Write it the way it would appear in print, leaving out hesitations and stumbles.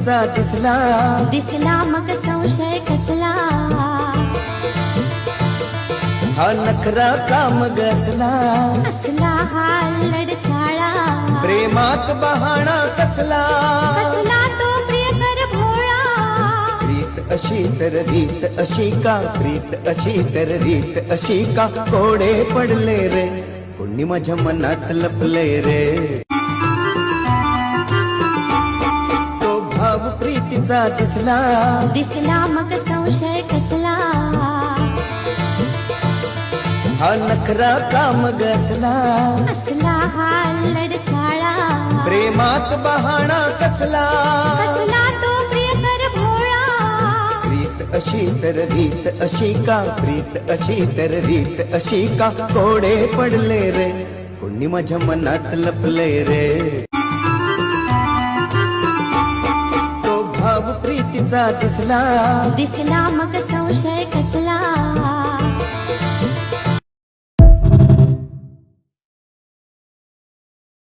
प्रीतीचा दिसला दिसला मग संशय कसला हा नखरा काम गसला असला हा लडचाळा प्रेमात बहाणा कसला कसला तो प्रियकर भोळा प्रीत अशी तर रीत अशी का प्रीत अशी तर रीत अशी का कोडे पडले रे कोणी माझ्या मनात लपले रे तो भाव प्रीतीचा दिसला दिसला मग संशय कसला हा नखरा काम गसला असला हा लडचाळा प्रेमात बहाणा कसला कसला तो प्रियकर भोळा प्रीत अशी तर रीत अशी का प्रीत अशी तर रीत अशी का कोडे पडले रे कोणी माझ्या मनात लपले रे तो भाव प्रीतीचा दिसला दिसला मग संशय कसला